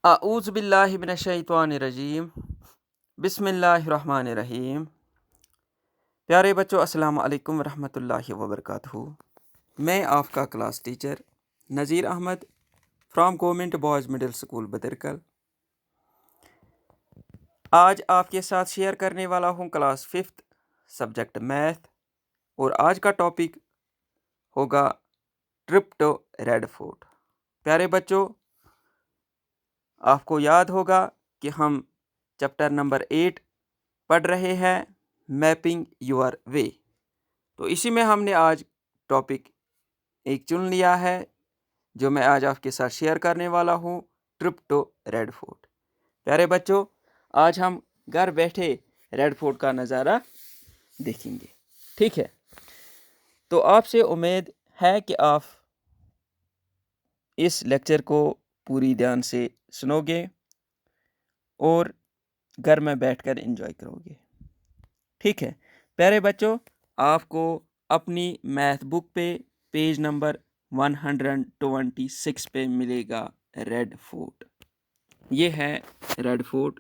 اعوذ باللہ من الشیطان الرجیم بسم اللہ الرحمن الرحیم۔ پیارے بچوں، السلام علیکم ورحمۃ اللہ وبرکاتہ۔ میں آپ کا class teacher Nazir Ahmed from government boys middle school Badarkal آج آپ کے ساتھ شیئر کرنے والا ہوں کلاس 5 سبجیکٹ میتھ، اور آج کا ٹاپک ہوگا ٹرپ ٹو ریڈ فورٹ۔ پیارے بچوں، آپ کو یاد ہوگا کہ ہم چیپٹر نمبر 8 پڑھ رہے ہیں، میپنگ یور وے۔ تو اسی میں ہم نے آج ٹاپک ایک چن لیا ہے جو میں آج آپ کے ساتھ شیئر کرنے والا ہوں، ٹرپ ٹو ریڈ فورٹ۔ پیارے بچوں، آج ہم گھر بیٹھے ریڈ فورٹ کا نظارہ دیکھیں گے، ٹھیک ہے؟ تو آپ سے امید ہے کہ آپ اس لیکچر کو پوری دھیان سے سنو گے اور گھر میں بیٹھ کر انجوائے کرو گے، ٹھیک ہے؟ پیارے بچوں، آپ کو اپنی میتھ بک پہ پیج نمبر 126 پہ ملے گا ریڈ فورٹ۔ یہ ہے ریڈ فورٹ۔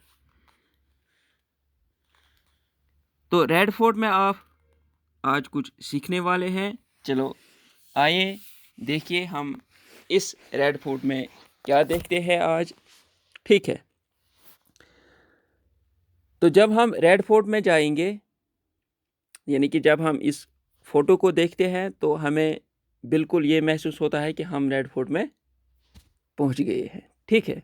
تو ریڈ فورٹ میں آپ آج کچھ سیکھنے والے ہیں۔ چلو آئیے دیکھیے ہم اس ریڈ فورٹ میں کیا دیکھتے ہیں آج، ٹھیک ہے؟ تو جب ہم ریڈ فورٹ میں جائیں گے، یعنی کہ جب ہم اس فوٹو کو دیکھتے ہیں تو ہمیں بالکل یہ محسوس ہوتا ہے کہ ہم ریڈ فورٹ میں پہنچ گئے ہیں، ٹھیک ہے؟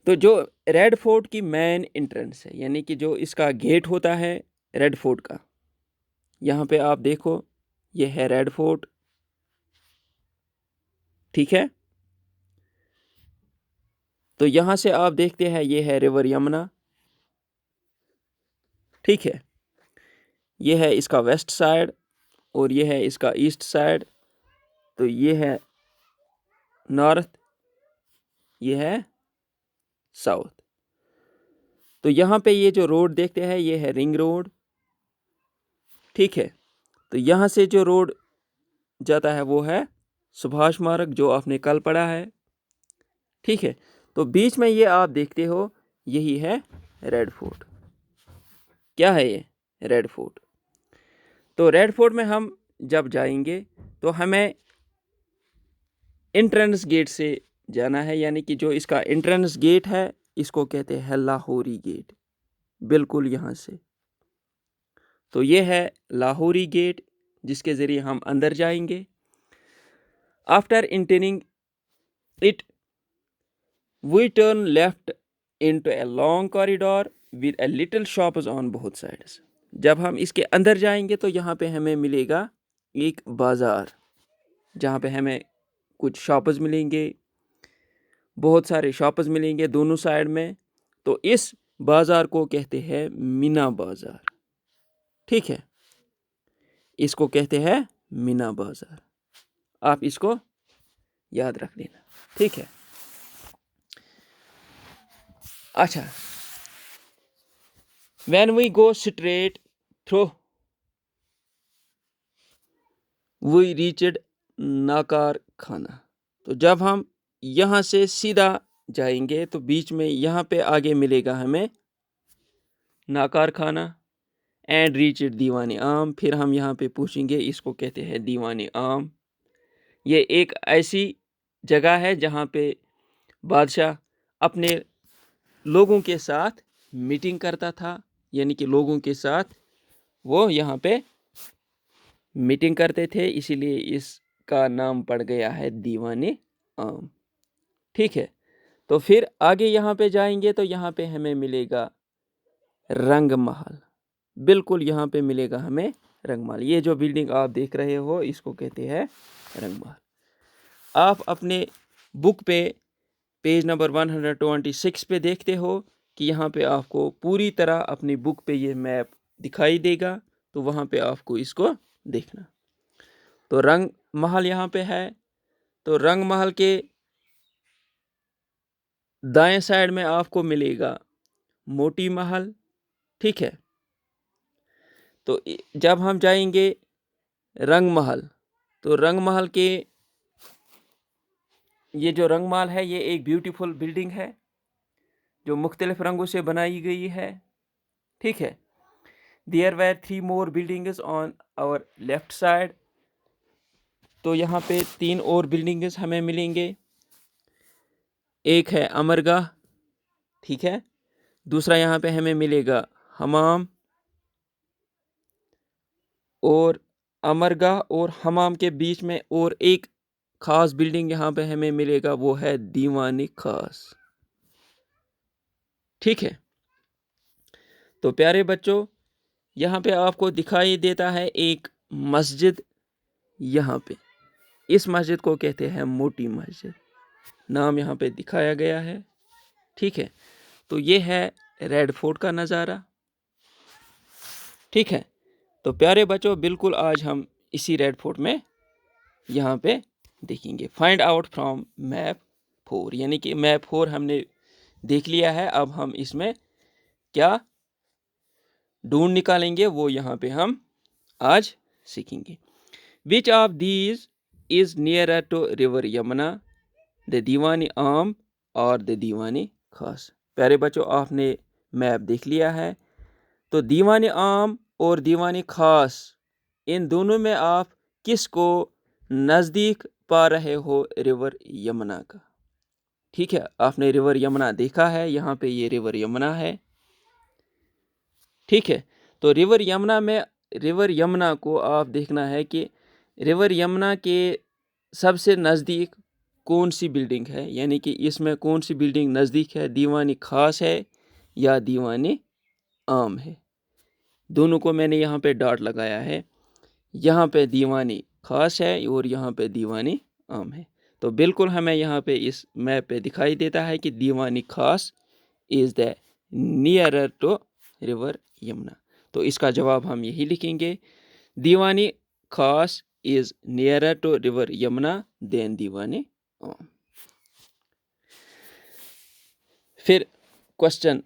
تو جو ریڈ فورٹ کی مین انٹرنس ہے، یعنی کہ جو اس کا گیٹ ہوتا ہے ریڈ فورٹ کا، یہاں پہ آپ دیکھو، یہ ہے ریڈ فورٹ، ٹھیک ہے؟ تو یہاں سے آپ دیکھتے ہیں یہ ہے ریور یمنا، ٹھیک ہے؟ یہ ہے اس کا ویسٹ سائڈ اور یہ ہے اس کا ایسٹ سائڈ۔ تو یہ ہے نارتھ، یہ ہے ساؤتھ۔ تو یہاں پہ یہ جو روڈ دیکھتے ہیں یہ ہے رنگ روڈ، ٹھیک ہے؟ تو یہاں سے جو روڈ جاتا ہے وہ ہے سبھاش مارگ، جو آپ نے کل پڑھا ہے، ٹھیک ہے؟ تو بیچ میں یہ آپ دیکھتے ہو، یہی ہے ریڈ فورٹ۔ کیا ہے یہ ریڈ فورٹ؟ تو ریڈ فورٹ میں ہم جب جائیں گے تو ہمیں انٹرنس گیٹ سے جانا ہے، یعنی کہ جو اس کا انٹرنس گیٹ ہے اس کو کہتے ہیں لاہوری گیٹ، بالکل یہاں سے۔ تو یہ ہے لاہوری گیٹ جس کے ذریعے ہم اندر جائیں گے۔ After entering it we turn left into a long corridor with a little shops on both sides. جب ہم اس کے اندر جائیں گے تو یہاں پہ ہمیں ملے گا ایک بازار، جہاں پہ ہمیں کچھ شاپز ملیں گے، بہت سارے شاپز ملیں گے دونوں سائڈ میں۔ تو اس بازار کو کہتے ہیں مینا بازار، ٹھیک ہے؟ اس کو کہتے ہیں مینا بازار، آپ اس کو یاد رکھ لینا، ٹھیک ہے؟ اچھا، when we go straight through we reached ناکار خانہ۔ تو جب ہم یہاں سے سیدھا جائیں گے تو بیچ میں یہاں پہ آگے ملے گا ہمیں ناکار خانہ، اینڈ ریچڈ دیوان عام۔ پھر ہم یہاں پہ پوچھیں گے، اس کو کہتے ہیں دیوان عام۔ یہ ایک ایسی جگہ ہے جہاں پہ بادشاہ اپنے لوگوں کے ساتھ میٹنگ کرتا تھا، یعنی کہ لوگوں کے ساتھ وہ یہاں پہ میٹنگ کرتے تھے، اسی لیے اس کا نام پڑ گیا ہے دیوان عام، ٹھیک ہے؟ تو پھر آگے یہاں پہ جائیں گے تو یہاں پہ ہمیں ملے گا رنگ محل، بالکل یہاں پہ ملے گا ہمیں رنگ محل۔ یہ جو بلڈنگ آپ دیکھ رہے ہو اس کو کہتے ہیں رنگ محل۔ آپ اپنے بک پہ پیج نمبر 126 پہ دیکھتے ہو کہ یہاں پہ آپ کو پوری طرح اپنی بک پہ یہ میپ دکھائی دے گا، تو وہاں پہ آپ کو اس کو دیکھنا۔ تو رنگ محل یہاں پہ ہے۔ تو رنگ محل کے دائیں سائڈ میں آپ کو ملے گا موتی محل، ٹھیک ہے؟ تو جب ہم جائیں گے رنگ محل تو رنگ محل کے یہ جو رنگ محل ہے یہ ایک بیوٹیفل بلڈنگ ہے جو مختلف رنگوں سے بنائی گئی ہے. ٹھیک ہے. There were 3 more buildings on our left side. تو یہاں پہ 3 اور بلڈنگز ہمیں ملیں گے. ایک ہے امرگاہ. ٹھیک ہے. دوسرا یہاں پہ ہمیں ملے گا حمام. اور امرگاہ اور حمام کے بیچ میں اور ایک خاص بلڈنگ یہاں پہ ہمیں ملے گا، وہ ہے دیوان خاص. ٹھیک ہے. تو پیارے بچوں، یہاں پہ آپ کو دکھائی دیتا ہے ایک مسجد. یہاں پہ اس مسجد کو کہتے ہیں موٹی مسجد. نام یہاں پہ دکھایا گیا ہے. ٹھیک ہے. تو یہ ہے ریڈ فورٹ کا نظارہ. ٹھیک ہے. تو پیارے بچوں، بالکل آج ہم اسی ریڈ فورٹ میں یہاں پہ دیکھیں گے. فائنڈ آؤٹ فرام میپ 4، یعنی کہ میپ 4 ہم نے دیکھ لیا ہے. اب ہم اس میں کیا ڈھونڈ نکالیں گے وہ یہاں پہ ہم آج سیکھیں گے. Which of these is near to river Yamuna, the Diwani Aam اور دا دیوانی خاص. پیارے بچوں، آپ نے میپ دیکھ لیا ہے. تو دیوانی عام اور دیوانی خاص، ان دونوں میں آپ کس کو نزدیک پا رہے ہو ریور یمنا کا؟ ٹھیک ہے. آپ نے ریور یمنا دیکھا ہے. یہاں پہ یہ ریور یمنا ہے. ٹھیک ہے. تو ریور یمنا کو آپ دیکھنا ہے کہ ریور یمنا کے سب سے نزدیک کون سی بلڈنگ ہے، یعنی کہ اس میں کون سی بلڈنگ نزدیک ہے، دیوانی خاص ہے یا دیوانی عام ہے. دونوں کو میں نے یہاں پہ ڈاٹ لگایا ہے. یہاں پہ دیوانی خاص ہے اور یہاں پہ دیوانی عام ہے. تو بالکل ہمیں یہاں پہ اس میپ پہ دکھائی دیتا ہے کہ دیوانی خاص از دا نیئرر ٹو ریور یمنا. تو اس کا جواب ہم یہی لکھیں گے، Diwani Khas is nearer to river Yamuna then Diwani Aam. پھر question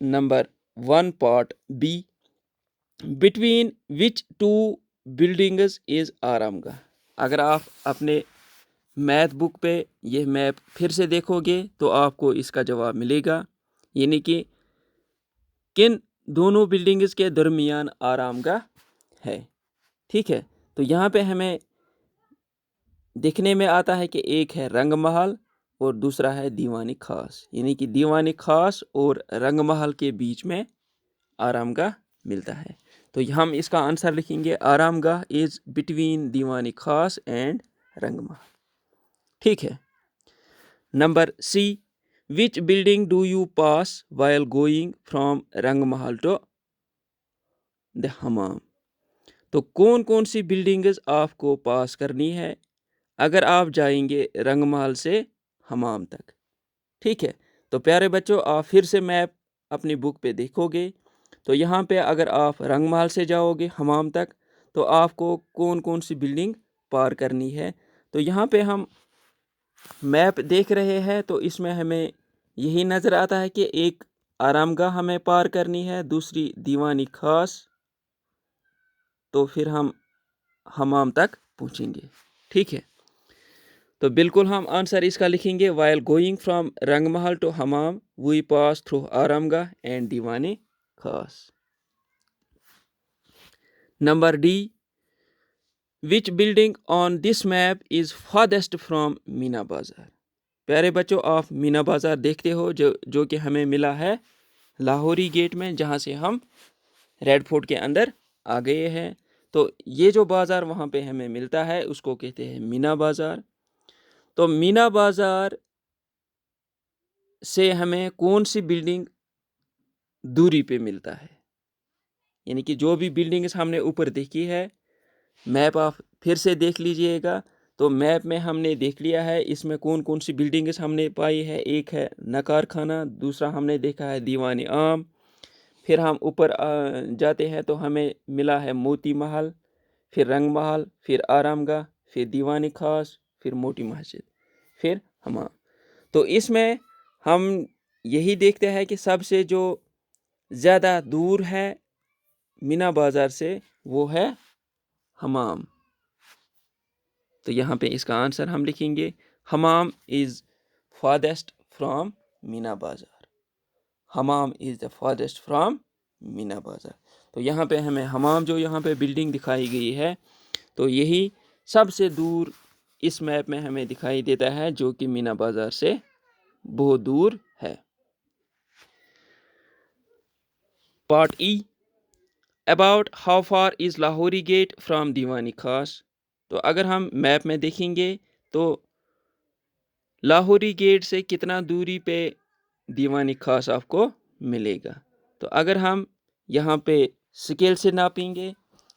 number 1 part B, between which 2 buildings is Aram Gah. اگر آپ اپنے میتھ بک پہ یہ میپ پھر سے دیکھو گے تو آپ کو اس کا جواب ملے گا، یعنی کہ کن دونوں بلڈنگز کے درمیان آرام گاہ ہے. ٹھیک ہے. تو یہاں پہ ہمیں دیکھنے میں آتا ہے کہ ایک ہے رنگ محل اور دوسرا ہے دیوانی خاص، یعنی کہ دیوانی خاص اور رنگ محل کے بیچ میں آرام گاہ ملتا ہے. تو ہم اس کا آنسر لکھیں گے، آرام گاہ از بٹوین دیوانی خاص اینڈ رنگ محل. ٹھیک ہے. Number C, which building do you pass while going from Rang Mahal to the حمام. تو کون سی بلڈنگز آپ کو پاس کرنی ہے اگر آپ جائیں گے رنگ محل سے حمام تک. ٹھیک ہے. تو پیارے بچوں، آپ پھر سے میپ اپنی بک پہ دیکھو گے تو یہاں پہ اگر آپ رنگ محل سے جاؤ گے حمام تک تو آپ کو کون سی بلڈنگ پار کرنی ہے. تو یہاں پہ ہم میپ دیکھ رہے ہیں تو اس میں ہمیں یہی نظر آتا ہے کہ ایک آرام گاہ ہمیں پار کرنی ہے، دوسری دیوانی خاص، تو پھر ہم حمام تک پہنچیں گے. ٹھیک ہے. تو بالکل ہم آنسر اس کا لکھیں گے، while going from Rang Mahal to حمام وی پاس تھرو آرام گاہ and Diwani Khas. Number D, which building on this map is farthest from Meena Bazaar. پیارے بچوں، آپ مینا بازار دیکھتے ہو جو کہ ہمیں ملا ہے لاہوری گیٹ میں، جہاں سے ہم ریڈ فورٹ کے اندر آ گئے ہیں. تو یہ جو بازار وہاں پہ ہمیں ملتا ہے اس کو کہتے ہیں مینا بازار. تو مینا بازار سے ہمیں کون سی بلڈنگ دوری پہ ملتا ہے، یعنی کہ جو بھی بلڈنگز ہم نے اوپر دیکھی ہے، میپ آپ پھر سے دیکھ لیجئے گا. تو میپ میں ہم نے دیکھ لیا ہے اس میں کون سی بلڈنگز ہم نے پائی ہے. ایک ہے نقار خانہ، دوسرا ہم نے دیکھا ہے دیوانی عام. پھر ہم اوپر جاتے ہیں تو ہمیں ملا ہے موتی محل، پھر رنگ محل، پھر آرام گاہ، پھر دیوانی خاص، پھر موٹی مسجد، پھر حمام. تو اس میں ہم یہی دیکھتے ہیں کہ سب سے جو زیادہ دور ہے مینا بازار سے وہ ہے حمام. تو یہاں پہ اس کا آنسر ہم لکھیں گے، حمام از فارسٹ فرام مینا بازار. حمام از دا فارسٹ فرام مینا بازار. تو یہاں پہ ہمیں حمام جو یہاں پہ بلڈنگ دکھائی گئی ہے تو یہی سب سے دور اس میپ میں ہمیں دکھائی دیتا ہے جو کہ مینا بازار سے بہت دور ہے. Part E about how far is Lahori gate from Diwani Khas. تو اگر ہم میپ میں دیکھیں گے تو لاہوری گیٹ سے کتنا دوری پہ دیوانی خاص آپ کو ملے گا. تو اگر ہم یہاں پہ سکیل سے ناپیں گے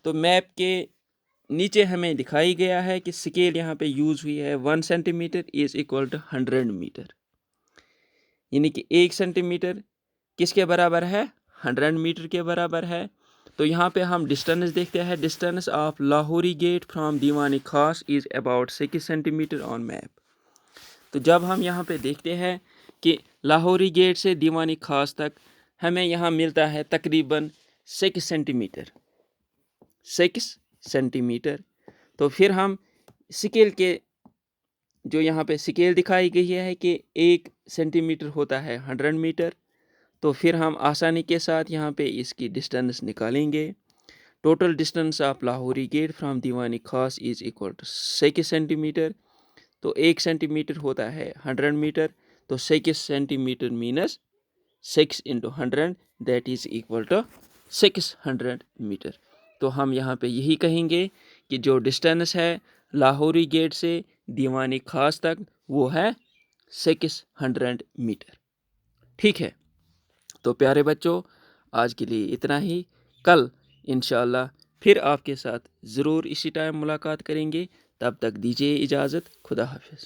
تو میپ کے نیچے ہمیں دکھائی گیا ہے کہ سکیل یہاں پہ یوز ہوئی ہے 1 centimetre is equal to 100 metre. یعنی کہ 1 سینٹی میٹر کس کے برابر ہے؟ 100 میٹر کے برابر ہے. تو یہاں پہ ہم ڈسٹینس دیکھتے ہیں. Distance of Lahori gate from Diwani Khas is about 6 centimetre on map. تو جب ہم یہاں پہ دیکھتے ہیں کہ لاہوری گیٹ سے دیوانی خاص تک ہمیں یہاں ملتا ہے تقریباً 6 سینٹی میٹر 6 سینٹی میٹر. تو پھر ہم سکیل کے جو یہاں پہ سکیل دکھائی گئی ہے کہ 1 سینٹی میٹر ہوتا ہے 100 میٹر. تو پھر ہم آسانی کے ساتھ یہاں پہ اس کی ڈسٹینس نکالیں گے. Total distance of Lahori gate from Diwani Khas is equal to 6 centimetre. تو 1 سینٹی میٹر ہوتا ہے 100 میٹر. تو 6 centimetre means 6 into 100 that is equal to 600 metre. تو ہم یہاں پہ یہی کہیں گے کہ جو ڈسٹینس ہے لاہوری گیٹ سے دیوانی خاص تک وہ ہے 600 میٹر. ٹھیک ہے. تو پیارے بچوں آج کے لیے اتنا ہی. کل انشاءاللہ پھر آپ کے ساتھ ضرور اسی ٹائم ملاقات کریں گے. تب تک دیجیے اجازت. خدا حافظ.